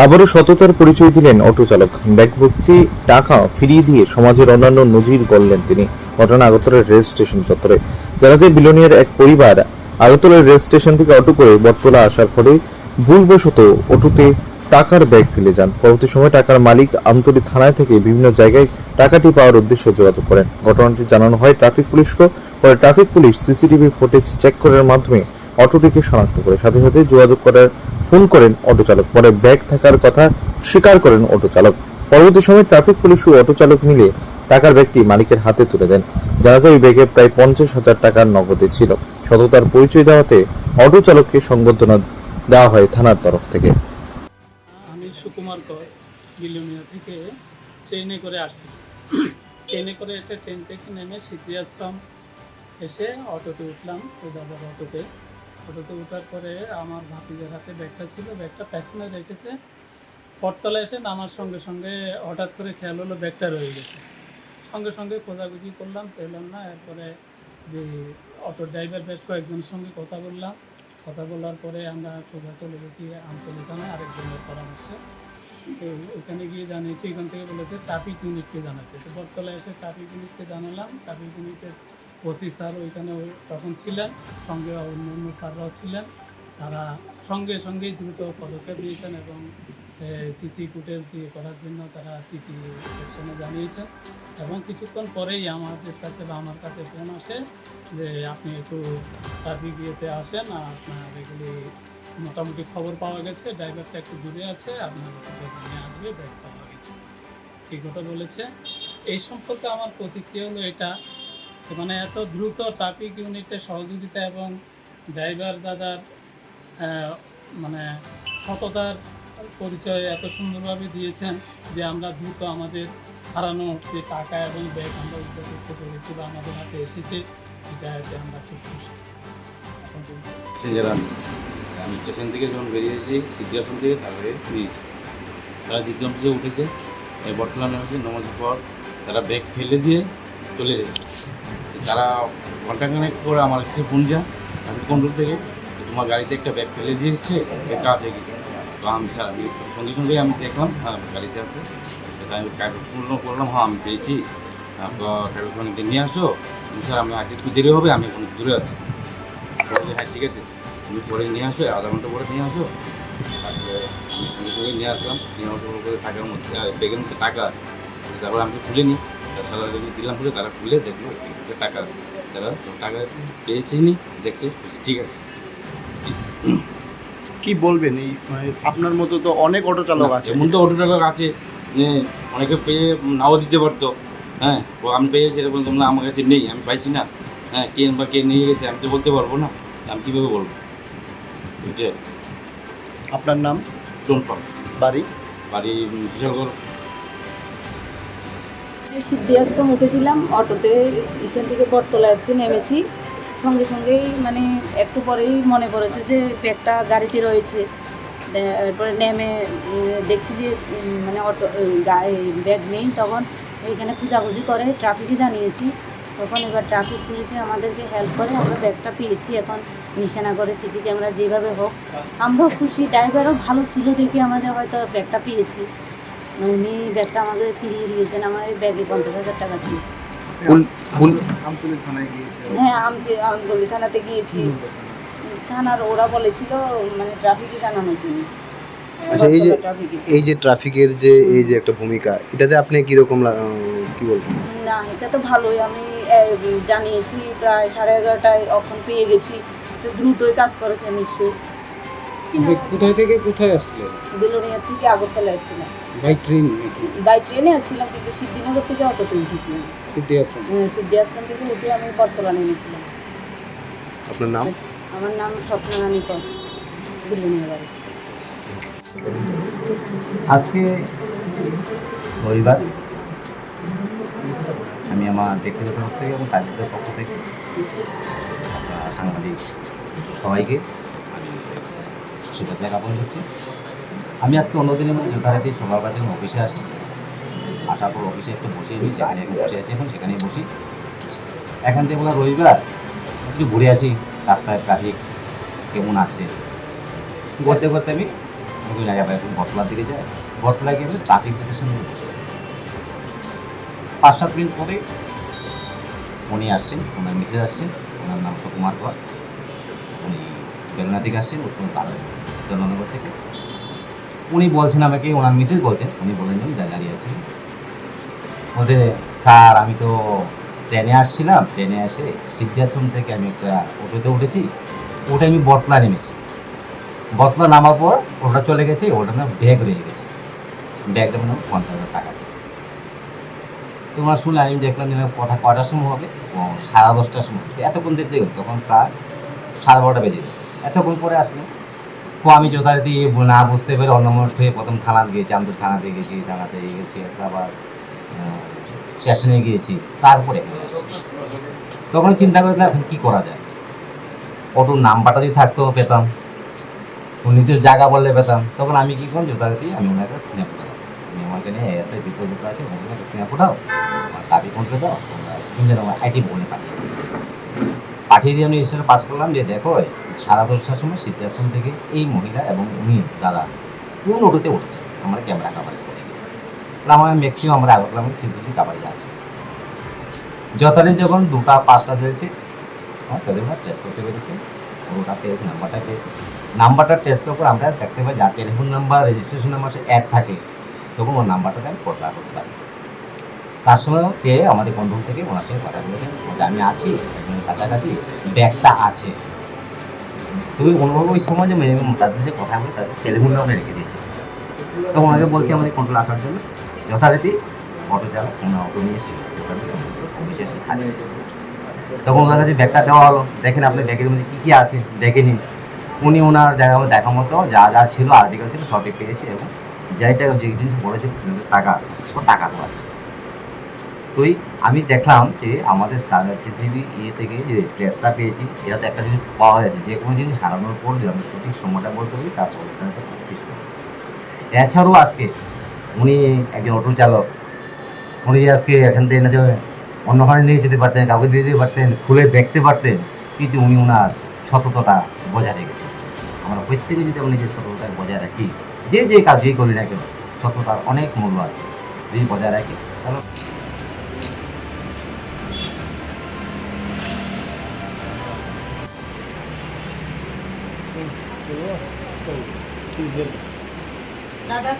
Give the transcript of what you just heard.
আবারও সততার পরিচয় দিলেন অটো চালক। ব্যাগ ভর্তি টাকা ফিরিয়ে দিয়ে সমাজের অন্যান্য নজির গড়লেন তিনি। ঘটনা আগরতলার রেল স্টেশন চত্বরে। জানা যায়, বিলোনিয়ার এক পরিবার আগরতলার রেল স্টেশন থেকে অটো করে বটতলা আসার ফলে ভুলবশত অটোতে টাকার ব্যাগ ফেলে যান। পরবর্তী সময় টাকার মালিক আমতলী থানায় থেকে বিভিন্ন জায়গায় টাকাটি পাওয়ার উদ্দেশ্যে যোগাযোগ করেন। ঘটনাটি জানানো হয় ট্রাফিক পুলিশকে। পরে traffic police CCTV footage check করার মাধ্যমে অটোটিকে শনাক্ত করে সাথে সাথে যোগাযোগ করার ফোন করেন অটো চালক। পরে ব্যাগ থাকার কথা স্বীকার করেন অটো চালক। পরবর্তী সময় ট্রাফিক পুলিশ ও অটো চালক মিলে টাকার ব্যাগটি মালিকের হাতে তুলে দেন। জানা যায়, ওই ব্যাগে প্রায় 50,000 টাকার নগদে ছিল। সততার পরিচয় দেওয়াতে অটো চালককে সংবর্ধনা দেওয়া হয় থানার তরফ থেকে। আমি সুকুমার কর বিলোনিয়া থেকে ট্রেনে করে আসছি। ট্রেনে করে এসে ট্রেন থেকে নেমে সিদ্ধিআশ্রম এসে অটোতে উঠলাম। ওই দাদার অটোতে ওঠার পরে আমার ভাতিজার হাতে ব্যাগটা ছিল, ব্যাগটা পেছনে রেখেছে। বটতলা এসে নামার সঙ্গে সঙ্গে হঠাৎ করে খেয়াল হলো ব্যাগটা রয়ে গেছে। সঙ্গে সঙ্গে খোঁজাখুঁজি করলাম, পেলাম না। এরপরে যে অটো ড্রাইভার বেশ কয়েকজনের সঙ্গে কথা বলার পরে আমরা সোজা চলে গেছি আমতলী থানায় আরেকজনের পরামর্শে। তো ওখানে গিয়ে জানিয়েছি, এখান থেকে বলেছে ট্রাফিক ইউনিটকে জানাতে। তো বটতলায় এসে ট্রাফিক ইউনিটকে জানালাম। ট্রাফিক ইউনিটের ওসি স্যার ওইখানে তখন ছিলেন, সঙ্গে অন্যান্য স্যাররাও ছিলেন। তারা সঙ্গেই দ্রুত পদক্ষেপ নিয়েছেন এবং সিসি ফুটেজ দিয়ে করার জন্য তারা সিটি সেকশনে জানিয়েছেন। এবং কিছুক্ষণ পরেই আমাদের কাছে বা আমার কাছে ফোন আসে যে আপনি একটু ট্রাফিক ইয়েতে আসেন, আপনার এগুলি মোটামুটি খবর পাওয়া গেছে, ড্রাইভারটা একটু দূরে আছে, আপনার নিয়ে আসবে, ব্যাগ পাওয়া গেছে। ঠিক কথা বলেছে। এই সম্পর্কে আমার প্রতিক্রিয়া হলো এটা, মানে এত দ্রুত ট্রাফিক ইউনিটের সহযোগিতা এবং ড্রাইভার দাদার মানে সততার পরিচয় এত সুন্দরভাবে দিয়েছেন যে আমরা দ্রুত আমাদের হারানো যে টাকা এবং ব্যাগ আমরা উদ্ধার করতে পেরেছি বা আমাদের হাতে এসেছে, এটাতে আমরা খুব খুশি। আমি স্টেশন থেকে যখন বেরিয়েছি সিদ্ধিআশ্রম থেকে, তারপরে নিয়েছি তারা সিদ্ধিআশ্রম থেকে উঠেছে, বটতলা নেমেছে, নামাজের পর তারা ব্যাগ ফেলে দিয়ে চলে গেছে। তারা ঘন্টাখানেক পরে আমার কাছে ফোন যায় ট্রাফিক কন্ট্রোল থেকে, তোমার গাড়িতে একটা ব্যাগ ফেলে দিয়েছে, ব্যাগটা আছে কি? তো আমি স্যার আমি সঙ্গে আমি দেখলাম, হ্যাঁ গাড়িতে আছে। আমি পূর্ণ করলাম, হ্যাঁ আমি পেয়েছি, ট্রাফিক কন্ট্রোলকে নিয়ে আসো। স্যার আমি আজকে একটু দেরি হবে, আমি এখন দূরে আছি। হ্যাঁ ঠিক আছে, তুমি পরে নিয়ে আসো, আধা ঘন্টা পরে নিয়ে আসো। তারপরে আমি সঙ্গে নিয়ে আসলাম, নিয়ে আসার করে টাকার মধ্যে ব্যাগের মধ্যে টাকা, তারপরে আমি খুলে নিই, সারা দিলাম খুলে, তারা খুলে দেখলো টাকা, তারা টাকা পেয়েছি নি, দেখছে ঠিক আছে। কি বলবেন এই আপনার মতো তো অনেক অটো চালক আছে, এমন তো অটো চালক আছে যে অনেকে পেয়ে নাও দিতে পারতো। হ্যাঁ, আমি পেয়েছি এরকম, তোমরা আমার কাছে নেই, আমি পাইছি না। হ্যাঁ, কে নিয়ে গেছে আমি তো বলতে পারবো না, আমি কীভাবে বলবো? বুঝছে? আপনার নাম? টোনপাল। বাড়ি? কিশোরগড়। সিদ্ধিআশ্রম উঠেছিলাম অটোতে, এখান থেকে বটতলা এসে নেমেছি। সঙ্গেই মানে একটু পরেই মনে পড়েছে যে ব্যাগটা গাড়িতে রয়েছে। এরপরে নেমে দেখছি যে মানে অটো ব্যাগ নেই। তখন এখানে খোঁজাখুঁজি করে ট্রাফিকে জানিয়েছি। তখন এবার ট্রাফিক পুলিশে আমাদেরকে হেল্প করে, আমরা ব্যাগটা পেয়েছি। এখন নিশানা করে সিসি ক্যামেরা যেভাবে হোক আমরাও খুশি। ড্রাইভারও ভালো ছিল দেখে আমাদের হয়তো ব্যাগটা পেয়েছি। উনি ব্যাগটা আমাদের ফিরিয়ে দিয়েছেন। আমার এই ব্যাগে 50,000 টাকা ছিল। হ্যাঁ, আমতলী থানাতে গিয়েছি। থানার ওরা বলেছিল মানে ট্রাফিকে জানানোর জন্য। আচ্ছা, এই যে ট্রাফিকের যে এই যে একটা ভূমিকা, এটাতে আপনি কীরকম কি বলবেন? না, এটা তো ভালোই। আমি জানিয়েছি প্রায় 11:30টায় অখন পেয়ে গেছি। তো দ্রুতই কাজ করেছে নিশ্চয়ই। কোথায় থেকে কোথায় আসছিলেন? বিলোনিয়া থেকে আগরতলা এসেছিলাম। বাই ট্রেনে আসছিলাম, কিন্তু সিদ্ধিনগর থেকে অটোতে উঠেছিলাম। সিদ্ধিআশ্রম থেকে উঠে আমি বটতলা নেমেছিলাম। আপনার নাম? আমার নাম স্বপ্নরানী কর, বিলোনিয়া বাড়ি। আজকে রবিবার, আমি আমার ব্যক্তিগত পক্ষ থেকে এবং কার্যকর পক্ষ থেকে সাংবাদিক সবাইকে আমি শুভেচ্ছা জ্ঞাপন করছি। আমি আজকে অন্যদিনের মধ্যে যথারীতি সবার কাছে অফিসে আসি, আসার পর অফিসে একটু বসে নিই, যেখানে এখন বসে আছি এখন সেখানেই বসি। এখান থেকে বলা রবিবার একটু ঘুরে আসি, রাস্তায় ট্রাফিক কেমন আছে করতে করতে আমি ওই জায়গায় বটতলার দিকে যাই। বটতলায় গিয়ে আমি ট্রাফিক পুলিশের সামনে বসে 5-7 মিনিট পরে উনি আসছেন, ওনার মিসেজ আসছেন, ওনার নাম সুকুমার কর। উনি বেলুনা থেকে আসছেন, উত্তর জননগর থেকে। উনি বলছেন আমাকে, ওনার মিসেজ বলছেন, উনি বলেন আমি দাঁড়িয়ে আছি বলতে, স্যার আমি তো ট্রেনে আসছিলাম, ট্রেনে এসে সিদ্ধাশ্রম থেকে আমি একটা অটোতে উঠেছি, ওটা আমি বটতলা নেমেছি। বটতলা নামার পর ওটা চলে গেছে, ওটা না ব্যাগ রয়ে গেছে, ব্যাগটা মানে 50,000 টাকা ছিল। তোমার শুনে আমি দেখলাম যে কথা কটার সময় হবে, 10:30টার সময়। এতক্ষণ দেখতে গেল তখন প্রায় 12:30 বেজে গেছে। এতক্ষণ পরে আসলো তো আমি যথারীতি না বুঝতে পেরে অন্যমনস্ক হয়ে প্রথম থানাতে গিয়েছি, আমদুর থানাতে গেছি, থানাতে গেছি, আবার স্টেশনে গিয়েছি, তারপরে এখানে আসছি। তখন চিন্তা করে এখন কী করা যায়, অটোর নাম্বারটা যদি থাকতো পেতাম, নিজের জায়গা বললে পেতাম। তখন আমি কী করলাম, যথারীতি আমি ওনাকে স্ন্যাপ করলাম, আমি আমাকে নিয়ে এসে বিপদ আছে, ওনাকে স্ন্যাপ ওঠাও, আমার টাকা কন্ট্রোল দাও, তোমরা তিনজন আমার আইটি বলে পাঠিয়ে দিয়ে আমি রেজিস্টার পাস করলাম যে দেখো 10:30টার সময় সিদ্ধাশ্রম থেকে এই মহিলা এবং উনি দাদা কোন অটোতে উঠেছে, আমরা ক্যামেরা কাভারেজ করে গেলাম। আমার ম্যাক্সিমাম আমরা আগরতলা সিসিটিভি কাভারেজ আছে। যথারীতি যখন 2টা-5টা হয়েছে তাদের টেস্ট করতে পেরেছে, ওটা পেয়েছে, নাম্বারটা পেয়েছে। নাম্বারটা টেস্ট করার পর আমরা দেখতে পাই যার টেলিফোন নাম্বার রেজিস্ট্রেশন নাম্বার সে অ্যাড থাকে, তখন ওর নাম্বারটাকে আমি পর্দা করতে পারি। তার সঙ্গে পেয়ে আমাদের কন্ট্রোল থেকে ওনার সঙ্গে কথা বলেছেন যে আমি আছি, একদম কাছাকাছি, ব্যাগটা আছে। তুমি অনুভব ওই সময় যে মিনিমাম তাদের সাথে কথা বলে তাদের টেলিফোন নাম্বার রেখে দিয়েছে। তো ওনাকে বলছি আমাদের কন্ট্রোল আসার জন্য, যথারীতি অটো চালক ওনার অটো নিয়ে এসে অফিসে এসে হাজির হয়েছে। তখন ওনার কাছে ব্যাগটা দেওয়া হলো, দেখেন আপনার ব্যাগের মধ্যে কী কী আছে দেখে নিন। উনি ওনার জায়গা মতো দেখা মতো যা যা ছিল আর্টিকেল ছিল সবই পেয়েছে, এবং যেটা যে জিনিস বলেছে টাকা, ও টাকা তো আছে। তোই আমি দেখলাম যে আমাদের সিসিটিভি থেকে যে ট্রেসটা পেয়েছি, এটা তো একটা জিনিস পাওয়া গেছে, যে কোনো জিনিস হারানোর পর যদি আমরা সঠিক সময়টা বলতে পারি তারপর কিছু করেছি। এছাড়াও আজকে উনি একজন অটো চালক, উনি যে আজকে এখান থেকে না যে অন্যখানে নিয়ে যেতে পারতেন, কাউকে দিয়ে যেতে পারতেন, খুলে দেখতে পারতেন, কিন্তু উনি ওনার সততা বজায় রেখেছেন। আমরা প্রত্যেকে যদি আমরা নিজের সততা বজায় রাখি, যে যে কাজই করি না কেন, সততার অনেক মূল্য আছে, যদি বজায় রাখি তাহলে দাদা